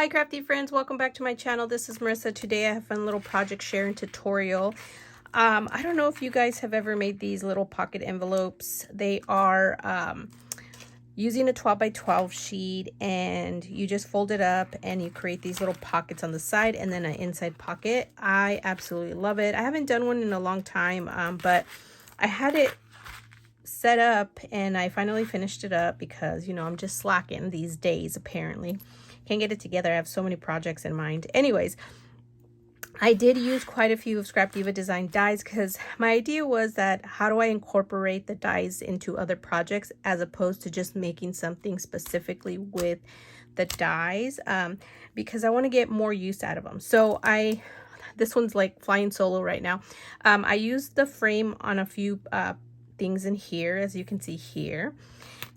Hi Crafty Friends, welcome back to my channel. This is Marissa. Today I have a fun little project sharing tutorial. I don't know if you guys have ever made these little pocket envelopes. They are using a 12 by 12 sheet, and you just fold it up and you create these little pockets on the side and then an inside pocket. I absolutely love it. I haven't done one in a long time, but I had it set up and I finally finished it up because, you know, I'm just slacking these days apparently. Can't get it together. I have so many projects in mind. Anyways, I did use quite a few of ScrapDiva Design dies because my idea was that how do I incorporate the dies into other projects as opposed to just making something specifically with the dies, because I want to get more use out of them. So this one's like flying solo right now. I used the frame on a few things in here, as you can see here.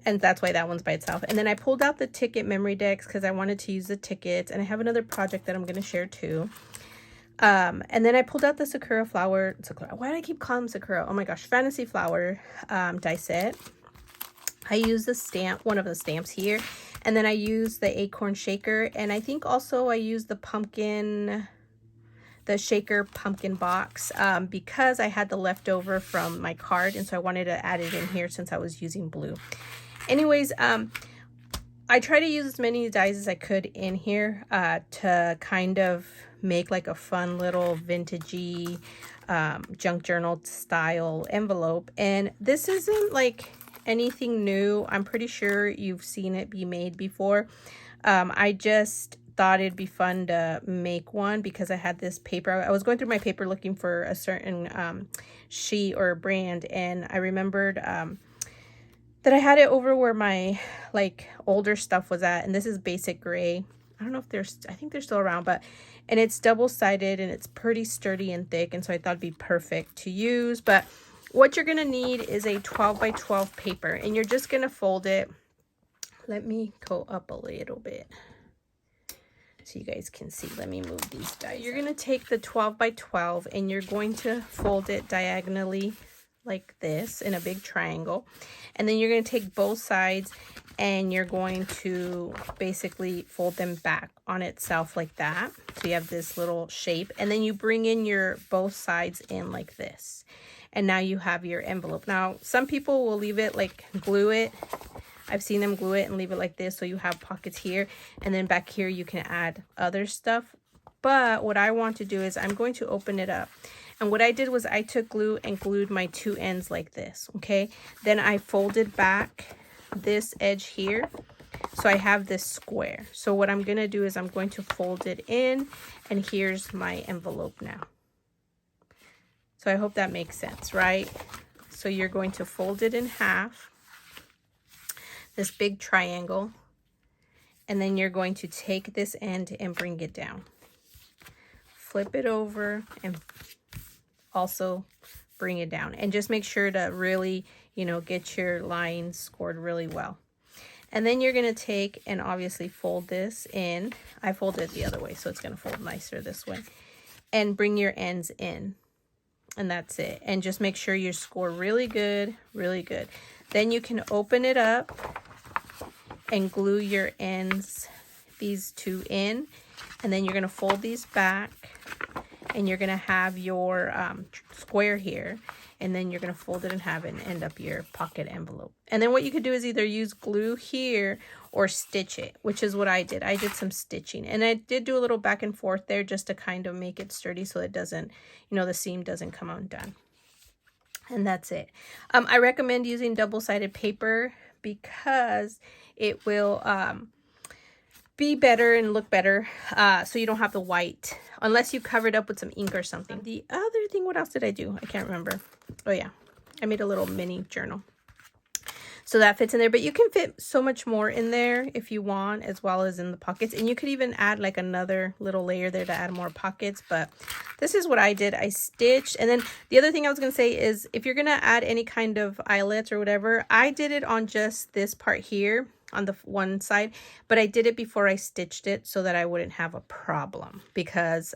And that's why that one's by itself. And then I pulled out the ticket memory decks because I wanted to use the tickets. And I have another project that I'm going to share too. And then I pulled out the Sakura flower. Why do I keep calling them Sakura? Oh my gosh. Fantasy flower die set. I used the stamp, one of the stamps here. And then I used the acorn shaker. And I think also I used the pumpkin, the shaker pumpkin box, because I had the leftover from my card. And so I wanted to add it in here since I was using blue. Anyways, I try to use as many dies as I could in here to kind of make like a fun little vintagey junk journal style envelope. And this isn't like anything new. I'm pretty sure you've seen it be made before. I just thought it'd be fun to make one because I had this paper. I was going through my paper looking for a certain sheet or brand, and I remembered that I had it over where my like older stuff was at, and this is basic gray. I don't know if I think they're still around, and it's double-sided and it's pretty sturdy and thick, and so I thought it'd be perfect to use. But what you're gonna need is a 12 by 12 paper, and you're just gonna fold it. Let me go up a little bit so you guys can see. Let me move these dies. You're gonna take the 12 by 12 and you're going to fold it diagonally like this in a big triangle, and then you're going to take both sides and you're going to basically fold them back on itself like that, so you have this little shape, and then you bring in your both sides in like this, and now you have your envelope. Now some people will leave it like glue it. I've seen them glue it and leave it like this, so you have pockets here, and then back here you can add other stuff. But what I want to do is I'm going to open it up. And what I did was I took glue and glued my two ends like this, okay? Then I folded back this edge here, so I have this square. So what I'm going to do is I'm going to fold it in, and here's my envelope now. So I hope that makes sense, right? So you're going to fold it in half, this big triangle, and then you're going to take this end and bring it down. Flip it over and also bring it down, and just make sure to really, you know, get your lines scored really well. And then you're going to take and obviously fold this in. I folded it the other way, so it's going to fold nicer this way, and bring your ends in, and that's it. And just make sure you score really good, really good. Then you can open it up and glue your ends, these two in, and then you're going to fold these back, and you're going to have your square here, and then you're going to fold it in half and end up your pocket envelope. And then what you could do is either use glue here or stitch it, which is what I did. I did some stitching, and I did do a little back and forth there just to kind of make it sturdy so it doesn't, you know, the seam doesn't come undone. And that's it. I recommend using double-sided paper because it will be better and look better, so you don't have the white unless you covered up with some ink or something. The other thing, what else did I do? I can't remember. Oh yeah, I made a little mini journal, so that fits in there, but you can fit so much more in there if you want, as well as in the pockets. And you could even add like another little layer there to add more pockets. But this is what I did. I stitched. And then the other thing I was going to say is if you're going to add any kind of eyelets or whatever, I did it on just this part here on the one side, but I did it before I stitched it so that I wouldn't have a problem, because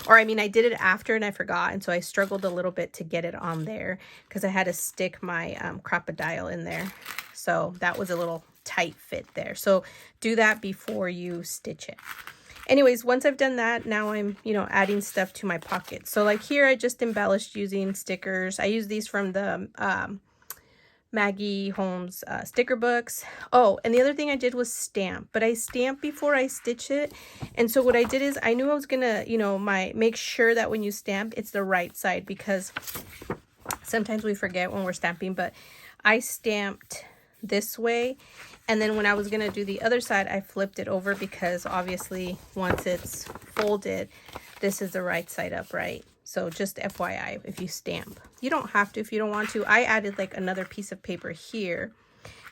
or I mean I did it after and I forgot, and so I struggled a little bit to get it on there because I had to stick my crocodile in there, so that was a little tight fit there. So do that before you stitch it. Anyways, once I've done that, now I'm, you know, adding stuff to my pocket. So like here, I just embellished using stickers. I use these from the Maggie Holmes sticker books. Oh, and the other thing I did was stamp, but I stamped before I stitch it. And so what I did is I knew I was gonna, you know, make sure that when you stamp, it's the right side, because sometimes we forget when we're stamping, but I stamped this way. And then when I was going to do the other side, I flipped it over, because obviously once it's folded, this is the right side up, right? So just FYI, if you stamp, you don't have to if you don't want to. I added like another piece of paper here.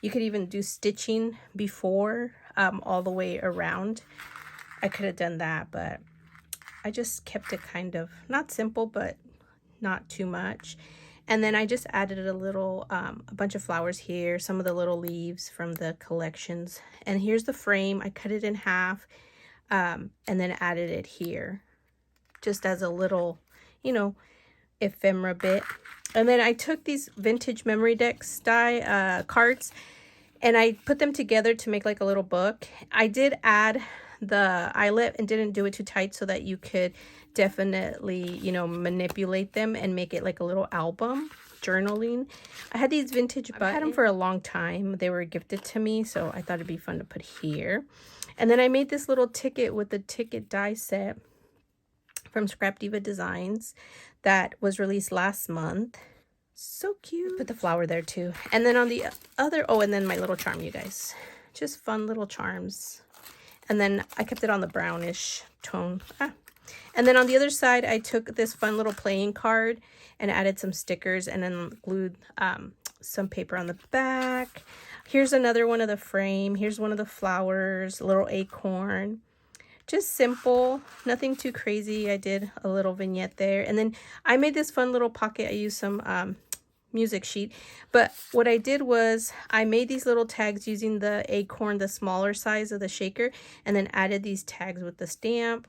You could even do stitching before all the way around. I could have done that, but I just kept it kind of not simple, but not too much. And then I just added a little, a bunch of flowers here, some of the little leaves from the collections. And here's the frame. I cut it in half and then added it here just as a little, you know, ephemera bit. And then I took these vintage memory decks cards and I put them together to make like a little book. I did add the eyelet and didn't do it too tight so that you could definitely, you know, manipulate them and make it like a little album journaling. I had these vintage buttons. I've had them for a long time. They were gifted to me, so I thought it'd be fun to put here. And then I made this little ticket with the ticket die set from ScrapDiva Designs that was released last month. So cute. Put the flower there too. And then on the other, oh, and then my little charm, you guys. Just fun little charms. And then I kept it on the brownish tone. And then on the other side, I took this fun little playing card and added some stickers and then glued some paper on the back. Here's another one of the frame. Here's one of the flowers, a little acorn. Just simple, nothing too crazy. I did a little vignette there. And then I made this fun little pocket. I used some music sheet, but what I did was I made these little tags using the acorn, the smaller size of the shaker, and then added these tags with the stamp.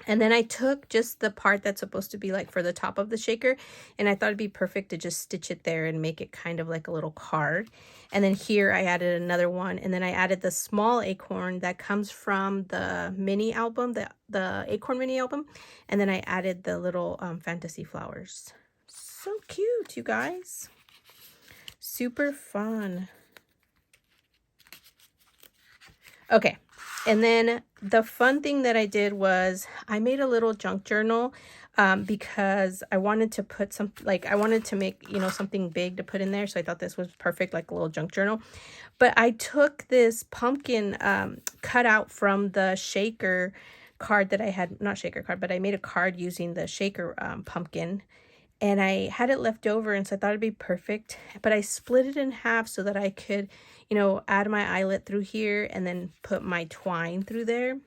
And then I took just the part that's supposed to be like for the top of the shaker, and I thought it'd be perfect to just stitch it there and make it kind of like a little card. And then here I added another one, and then I added the small acorn that comes from the mini album, the acorn mini album, and then I added the little fantasy flowers. So cute, you guys. Super fun. Okay, and then the fun thing that I did was I made a little junk journal because I wanted to put some, like I wanted to make, you know, something big to put in there. So I thought this was perfect, like a little junk journal. But I took this pumpkin cut out from the shaker card that I had, not shaker card, but I made a card using the shaker pumpkin. And I had it left over, and so I thought it'd be perfect. But I split it in half so that I could, you know, add my eyelet through here and then put my twine through there.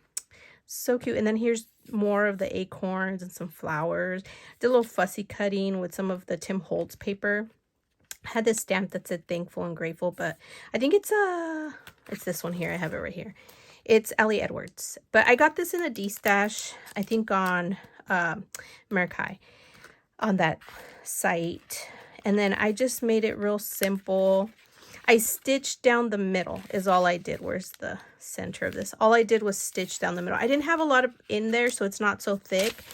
So cute. And then here's more of the acorns and some flowers. Did a little fussy cutting with some of the Tim Holtz paper. I had this stamp that said thankful and grateful, but I think it's this one here. I have it right here. It's Ellie Edwards. But I got this in a D-stash, I think on Mercai, on that site. And then I just made it real simple. I stitched down the middle is all I did. Where's the center of this? All I did was stitch down the middle. I didn't have a lot of in there, so it's not so thick,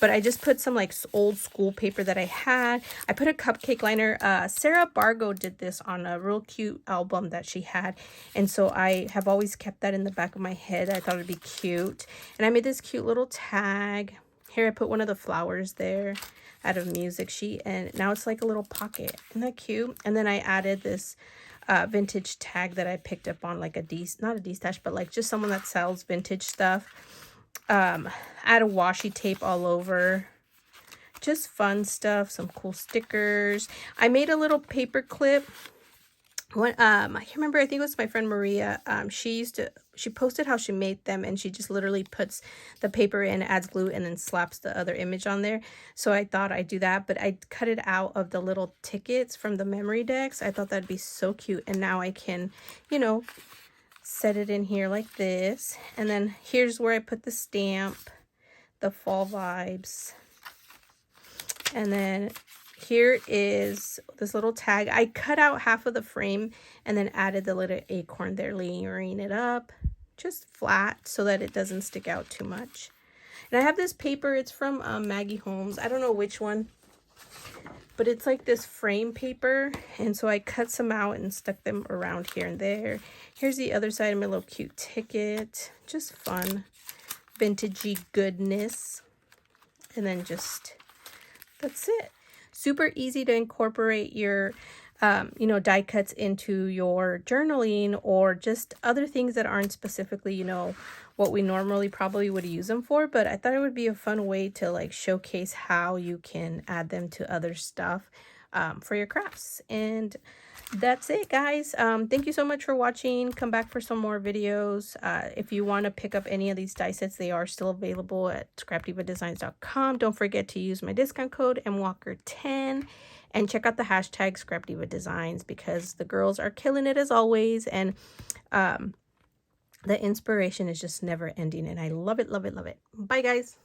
but I just put some like old school paper that I had. I put a cupcake liner. Sarah Bargo did this on a real cute album that she had, and so I have always kept that in the back of my head. I thought it'd be cute, and I made this cute little tag. Here I put one of the flowers there out of music sheet, and now it's like a little pocket. Isn't that cute? And then I added this vintage tag that I picked up on like not a D-stash, but like just someone that sells vintage stuff. Add a washi tape all over. Just fun stuff, some cool stickers. I made a little paper clip. I can't remember, I think it was my friend Maria. She posted how she made them, and she just literally puts the paper in, adds glue, and then slaps the other image on there. So I thought I'd do that, but I cut it out of the little tickets from the memory decks. I thought that'd be so cute, and now I can, you know, set it in here like this. And then here's where I put the stamp, the fall vibes. And then here is this little tag. I cut out half of the frame and then added the little acorn there, layering it up just flat so that it doesn't stick out too much. And I have this paper. It's from Maggie Holmes. I don't know which one, but it's like this frame paper. And so I cut some out and stuck them around here and there. Here's the other side of my little cute ticket. Just fun, vintagey goodness. And then just, that's it. Super easy to incorporate your, you know, die cuts into your journaling or just other things that aren't specifically, you know, what we normally probably would use them for. But I thought it would be a fun way to like showcase how you can add them to other stuff for your crafts. And that's it, guys. Thank you so much for watching. Come back for some more videos. If you want to pick up any of these die sets, they are still available at ScrapDivaDesigns.com. Don't forget to use my discount code MWalker10 and check out the hashtag ScrapDivaDesigns because the girls are killing it as always. And the inspiration is just never ending, and I love it, love it, love it. Bye, guys.